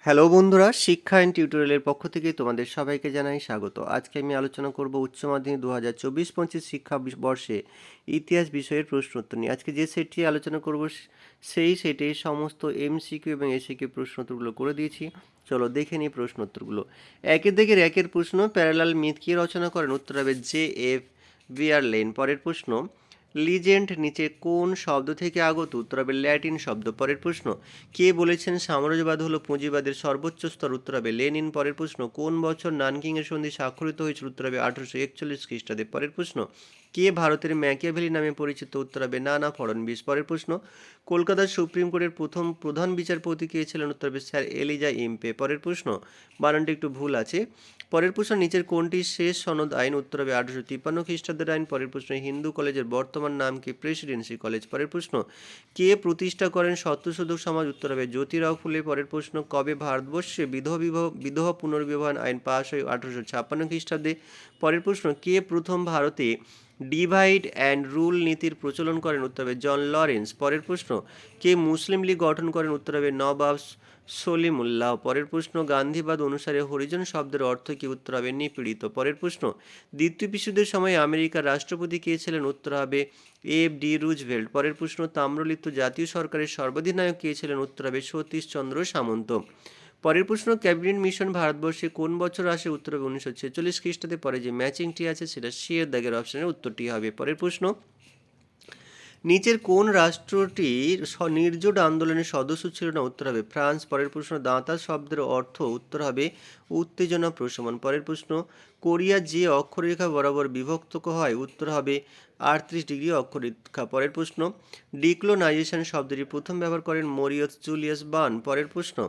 Hello বন্ধুরা, শিক্ষা and টিউটোরিয়ালের পক্ষ থেকে তোমাদের সবাইকে জানাই স্বাগত। আজকে আমি আলোচনা করব উচ্চ মাধ্যমিক 2024-25 শিক্ষা বর্ষে ইতিহাস বিষয়ের প্রশ্নোত্তর নিয়ে। আজকে যে সেটটি আলোচনা করব সেই সেটে সমস্ত এমসিকিউ এবং এসিকিউ প্রশ্নোত্তরগুলো করে দিয়েছি। চলো দেখে নিই প্রশ্নোত্তরগুলো। একের দিকের একের প্রশ্ন, প্যারালাল মিথ কে রচনা করেন? উত্তর হবে J.F. ভিয়ারলেন। পরের প্রশ্ন, লিজেন্ড নিচে কোন শব্দ থেকে আগত? উত্তর হবে ল্যাটিন শব্দ। পরের প্রশ্ন, কে বলেছেন সাম্রাজ্যবাদ হলো পুঁজিবাদের সর্বোচ্চ স্তর? উত্তর হবে লেনিন। পরের প্রশ্ন, কোন বছর নানকিংয়ের সন্ধি স্বাক্ষরিত হয়েছিল? উত্তর হবে 1841 খ্রিস্টাব্দে। পরের প্রশ্ন, কে ভারতের ম্যাকিয়াভেলি নামে পরিচিত? উত্তর হবে নানা ফড়নবিস। পরের প্রশ্ন, কলকাতার সুপ্রিম কোর্টের প্রথম প্রধান বিচারপতি কে ছিলেন? উত্তর হবে স্যার এলিজা ইম্পে। পরের প্রশ্ন, বানানটি একটু ভুল আছে। পরের প্রশ্ন, নিচের কোনটি শেষ সনদ আইন? উত্তর হবে 1853 খ্রিস্টাব্দের আইন। পরের প্রশ্ন, হিন্দু কলেজের বর্তমান নাম কি? Presidency college. পরের প্রশ্ন, কে প্রতিষ্ঠা করেন সত্যশোধক সমাজ? উত্তর হবে জ্যোতিরাও ফুলে। পরের প্রশ্ন, কবে ভারতবর্ষে বিধবা পুনর্বিবাহ আইন পাশ হয়? 1856 খ্রিস্টাব্দে। পরের প্রশ্ন, কে প্রথম ভারতে ডিভাইড অ্যান্ড রুল নীতির প্রচলন করেন? উত্তর হবে জন লরেন্স। পরের প্রশ্ন, কে মুসলিম লীগ গঠন করেন? উত্তর হবে নবাব সলিমুল্লাহ। পরের প্রশ্ন, গান্ধীবাদ অনুসারে হরিজন শব্দের অর্থ কি? উত্তর হবে নিপীড়িত। পরের প্রশ্ন, দ্বিতীয় বিশ্বযুদ্ধের সময় আমেরিকার রাষ্ট্রপতি কে ছিলেন? উত্তর হবে F.D. রুজভেল্ট। পরের প্রশ্ন, তাম্রলিপ্ত জাতীয় সরকারের সর্বাধিনায়ক কে ছিলেন? উত্তর হবে সতীশচন্দ্র সামন্ত। পরের প্রশ্ন, ক্যাবিনেট মিশন ভারতবর্ষে কোন বছর আসে? উত্তর হবে 1946 খ্রিস্টাব্দে। পরে যে ম্যাচিংটি আছে সেটা শের দাগের অপশনের উত্তরটি হবে। পরের প্রশ্ন, নিচের কোন রাষ্ট্রটির নির্জোট আন্দোলনের সদস্য ছিল না? উত্তর হবে ফ্রান্স। পরের প্রশ্ন, দাঁতা শব্দের অর্থ? উত্তর হবে উত্তেজনা প্রশমন। পরের প্রশ্ন, কোরিয়া যে অক্ষরেখা বরাবর বিভক্ত হয়? উত্তর হবে 38 ডিগ্রি অক্ষরেখা। পরের প্রশ্ন, ডিক্লোনাইজেশন শব্দটি প্রথম ব্যবহার করেন মরিয়স জুলিয়াস বার্ন। পরের প্রশ্ন,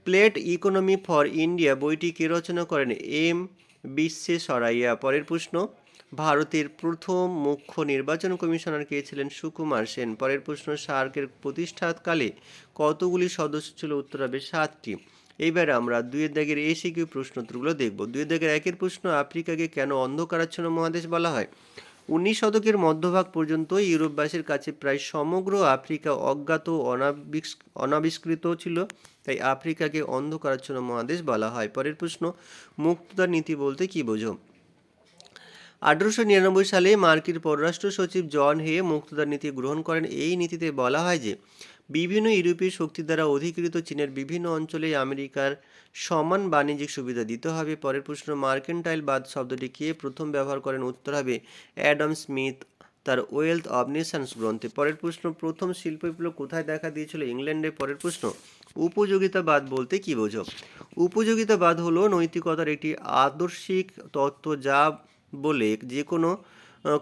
প্লেট ইকোনমি ফর ইন্ডিয়া বইটি কে রচনা করেন? এম বিশ্বেশ্বরাইয়া। পরের প্রশ্ন, ভারতের প্রথম মুখ্য নির্বাচন কমিশনার কে ছিলেন? সুকুমার সেন। পরের প্রশ্ন, সার্কের প্রতিষ্ঠাকালে কতগুলি সদস্য ছিল? উত্তর হবে 7টি। এইবার আমরা দুইয়ের দাগের এসিকিউ প্রশ্নোত্তরগুলো দেখব। দুইয়ের দাগের একের প্রশ্ন, আফ্রিকাকে কেন অন্ধকারাচ্ছন্ন মহাদেশ বলা হয়? 19 শতকের মধ্যভাগ পর্যন্ত ইউরোপবাসীর কাছে প্রায় সমগ্র আফ্রিকা অজ্ঞাত অনাবিষ্কৃত ছিল, তাই আফ্রিকাকে অন্ধকারাচ্ছন্ন মহাদেশ বলা হয়। পরের প্রশ্ন, মুক্ততার নীতি বলতে কি বোঝো? 1899 সালে মার্কিন পররাষ্ট্র সচিব জন হে মুক্ততার নীতি গ্রহণ করেন। এই নীতিতে বলা হয় যে বিভিন্ন ইউরোপীয় শক্তি দ্বারা অধিকৃত চীনের বিভিন্ন অঞ্চলে আমেরিকার সমান বাণিজ্যিক সুবিধা দিতে হবে। পরের প্রশ্ন, মার্কেন্টাইল বাদ শব্দটি কে প্রথম ব্যবহার করেন? উত্তর হবে অ্যাডাম স্মিথ তার ওয়েলথ অব নেশনস গ্রন্থে। পরের প্রশ্ন, প্রথম শিল্প বিপ্লব কোথায় দেখা দিয়েছিল? ইংল্যান্ডে। পরের প্রশ্ন, উপযোগিতাবাদ বলতে কি বোঝো? উপযোগিতাবাদ হলো নৈতিকতার একটি আদর্শিক তত্ত্ব যা বলে যে কোনো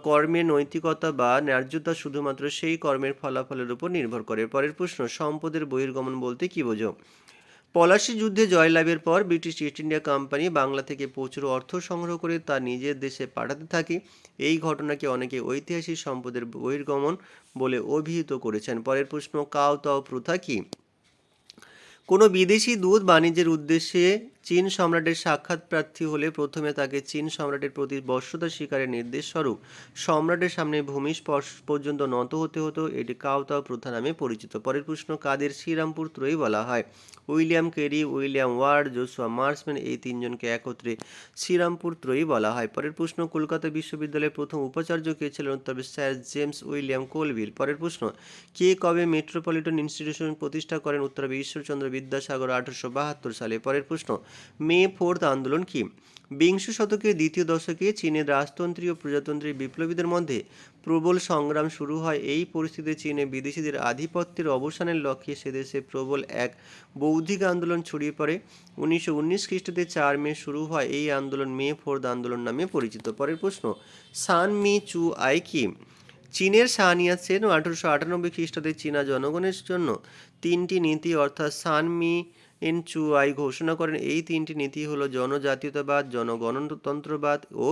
কর্মের নৈতিকতা বা ন্যায্যতা শুধুমাত্র সেই কর্মের ফলাফলের উপর নির্ভর করে। পরের প্রশ্ন, সম্পদের বহির্গমন বলতে কি বোঝো? পলাশী যুদ্ধে জয়লাভের পর British east India company Bangla থেকে প্রচুর অর্থ সংগ্রহ করে তা নিজের দেশে পাঠাতে থাকে। এই ঘটনাকে অনেকে ঐতিহাসিক সম্পদের বহির্গমন বলে অভিহিত করেছেন। পরের প্রশ্ন, কাও তাও প্রথা কি? কোনো বিদেশি দূত বাণিজ্যের উদ্দেশ্যে চীন সম্রাটের সাক্ষাৎ প্রার্থী হলে প্রথমে তাকে চীন সম্রাটের প্রতি বশ্যতা স্বীকারের নির্দেশ স্বরূপ সম্রাটের সামনে ভূমি স্পর্শ পর্যন্ত নত হতে হতো। এটি কাওতাও প্রথা নামে পরিচিত। পরের প্রশ্ন, কাদের শ্রীরামপুর ত্রয়ী বলা হয়? William Carey, William word, Joshua Marshman এই তিনজনকে একত্রে শ্রীরামপুর ত্রয়ী বলা হয়। পরের প্রশ্ন, কলকাতা বিশ্ববিদ্যালয়ের প্রথম উপাচার্য কে ছিলেন? উত্তর হবে স্যার জেমস উইলিয়াম কোলভিল। পরের প্রশ্ন, কে কবে মেট্রোপলিটন ইনস্টিটিউশন প্রতিষ্ঠা করেন? উত্তর হবে ঈশ্বরচন্দ্র বিদ্যাসাগর 1872 সালে। পরের প্রশ্ন, মে 4th আন্দোলন কি? বিংশ শতকের দ্বিতীয় দশকে চীনের রাজতন্ত্রী ও প্রজাতন্ত্রী বিপ্লবীদের মধ্যে প্রবল সংগ্রাম শুরু হয়। এই পরিস্থিতিতে চীনে বিদেশিদের আধিপত্যের অবসানের লক্ষ্যে সেদেশে প্রবল এক বৌদ্ধিক আন্দোলন ছড়িয়ে পড়ে। 1919 খ্রিস্টাব্দে 4 মে শুরু হয় এই আন্দোলন মে 4th আন্দোলন নামে পরিচিত। পরের প্রশ্ন, সান মি চু আই কি? চীনের শাহ সেন 1898 খ্রিস্টাব্দে চীনা জনগণের জন্য 3টি নীতি অর্থাৎ সান মি এন চু আই ঘোষণা করেন। এই 3টি নীতি হলো জনজাতীয়তাবাদ, জনগণতন্ত্রবাদ ও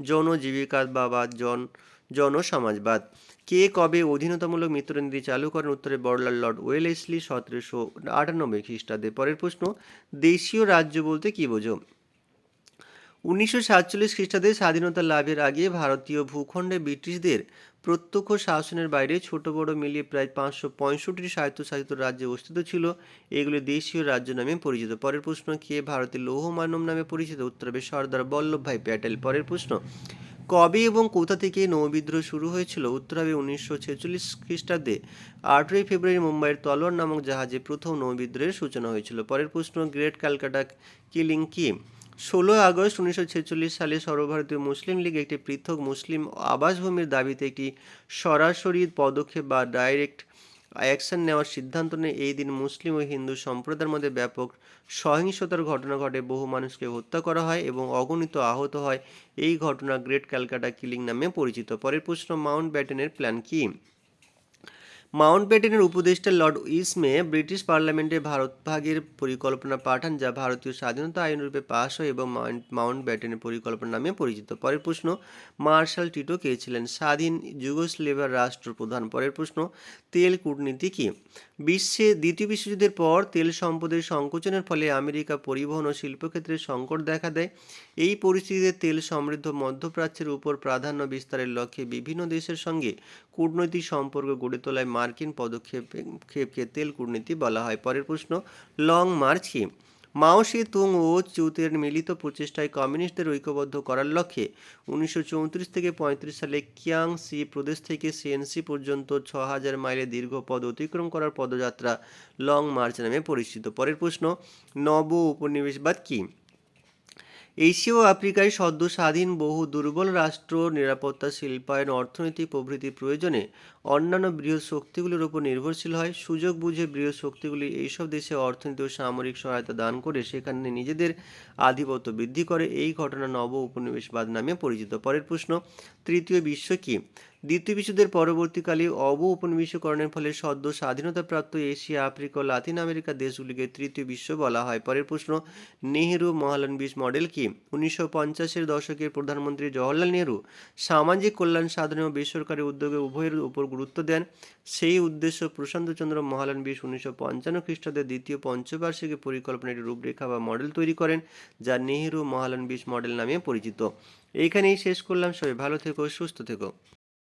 জনজীবিকাবাদ, জনসমাজবাদ। কে কবে অধীনতামূলক মিত্রনীতি চালু করেন? উত্তরে বড়লাট লর্ড ওয়েলেসলি 1798 খ্রিস্টাব্দে। পরের প্রশ্ন, দেশীয় রাজ্য বলতে কি বোঝো? 1947 খ্রিস্টাব্দে স্বাধীনতা লাভের আগে ভারতীয় ভূখণ্ডে ব্রিটিশদের প্রত্যক্ষ শাসনের বাইরে ছোট বড় মিলিয়ে প্রায় 565টি স্বায়ত্তশাসিত রাজ্যে অবস্থিত ছিল। এগুলি দেশীয় রাজ্য নামে পরিচিত। পরের প্রশ্ন, কে ভারতের লৌহ মানব নামে পরিচিত? উত্তর হবে সর্দার বল্লভভাই প্যাটেল। পরের প্রশ্ন, কবে এবং কোথা থেকে নৌবিদ্রোহ শুরু হয়েছিল? উত্তর হবে 1946 খ্রিস্টাব্দে 8ই ফেব্রুয়ারি মুম্বাইয়ের তলোয়ার নামক জাহাজে প্রথম নৌবিদ্রোহের সূচনা হয়েছিল। পরের প্রশ্ন, গ্রেট ক্যালকাটা কিলিং কি? 16 আগস্ট 1946 সালে সর্বভারতীয় মুসলিম লীগ একটি পৃথক মুসলিম আবাসভূমির দাবিতে একটি সরাসরি পদক্ষেপ বা ডাইরেক্ট অ্যাকশন নেওয়ার সিদ্ধান্ত নেয়। এই দিন মুসলিম ও হিন্দু সম্প্রদায়ের মধ্যে ব্যাপক সহিংসতার ঘটনা ঘটে, বহু মানুষকে হত্যা করা হয় এবং অগণিত আহত হয়। এই ঘটনা গ্রেট ক্যালকাটা কিলিং নামে পরিচিত। পরের প্রশ্ন, মাউন্ট ব্যাটেনের প্ল্যান কি? মাউন্ট ব্যাটেনের উপদেষ্টা লর্ড ইসমে ব্রিটিশ পার্লামেন্টে ভারত ভাগের পরিকল্পনা পাঠান, যা ভারতীয় স্বাধীনতা আইনরূপে পাশ হয় এবং মাউন্ট ব্যাটেনের পরিকল্পনা নামে পরিচিত। পরের প্রশ্ন, মার্শাল টিটো কে ছিলেন? স্বাধীন যুগোস্লেভিয়ার রাষ্ট্রপ্রধান। পরের প্রশ্ন, তেল কূটনীতি কি? দ্বিতীয় বিশ্বযুদ্ধের পর তেল সম্পদের সংকোচনের ফলে আমেরিকা পরিবহন ও শিল্পক্ষেত্রে সংকট দেখা দেয়। এই পরিস্থিতিতে তেল সমৃদ্ধ মধ্যপ্রাচ্যের উপর প্রাধান্য বিস্তারের লক্ষ্যে বিভিন্ন দেশের সঙ্গে কূটনৈতিক সম্পর্ক গড়ে তোলায় মার্কিন পদক্ষেপকে তেল কূটনীতি বলা হয়। পরের প্রশ্ন, লং মার্চ কি? মাও সে তুং ও চুতের মিলিত প্রচেষ্টায় কমিউনিস্টদের ঐক্যবদ্ধ করার লক্ষ্যে 1934 থেকে 35 সালে কিয়াংসি প্রদেশ থেকে সিএনসি পর্যন্ত 6000 মাইলের দীর্ঘ পথ অতিক্রম করার পদযাত্রা লং মার্চ নামে পরিচিত। পরের প্রশ্ন, নব উপনিবেশবাদ কি? এশিয়া ও আফ্রিকায় সদ্য স্বাধীন বহু দুর্বল রাষ্ট্র নিরাপত্তা, শিল্পায়ন, অর্থনীতি প্রভৃতি প্রয়োজনে অন্যান্য বৃহৎ শক্তিগুলির উপর নির্ভরশীল হয়। সুযোগ বুঝে বৃহৎ শক্তিগুলি এইসব দেশে অর্থনীতি ও সামরিক সহায়তা দান করে সেখানে নিজেদের আধিপত্য বৃদ্ধি করে। এই ঘটনা নব উপনিবেশবাদ নামে পরিচিত। পরের প্রশ্ন, তৃতীয় বিশ্ব কি? দ্বিতীয় বিশ্বযুদ্ধের পরবর্তীকালে উপনিবেশীকরণের ফলে সদ্য স্বাধীনতাপ্রাপ্ত এশিয়া, আফ্রিকা ও লাতিন আমেরিকার দেশগুলিকে তৃতীয় বিশ্ব বলা হয়। পরের প্রশ্ন, নেহেরু মহালনবিশ মডেল কি? 1950-এর দশকের প্রধানমন্ত্রী জওহরলাল নেহেরু সামাজিক কল্যাণ সাধন ও বেসরকারি উদ্যোগে উভয়ের উপর গুরুত্ব দেন। সেই উদ্দেশ্য প্রশান্তচন্দ্র মহালনবিশ 1955 খ্রিস্টাব্দের দ্বিতীয় পঞ্চবার্ষিকী পরিকল্পনার একটি রূপরেখা বা মডেল তৈরি করেন, যা নেহেরু মহালনবিশ মডেল নামে পরিচিত। এইখানেই শেষ করলাম। সবাই ভালো থেকো, সুস্থ থেকো।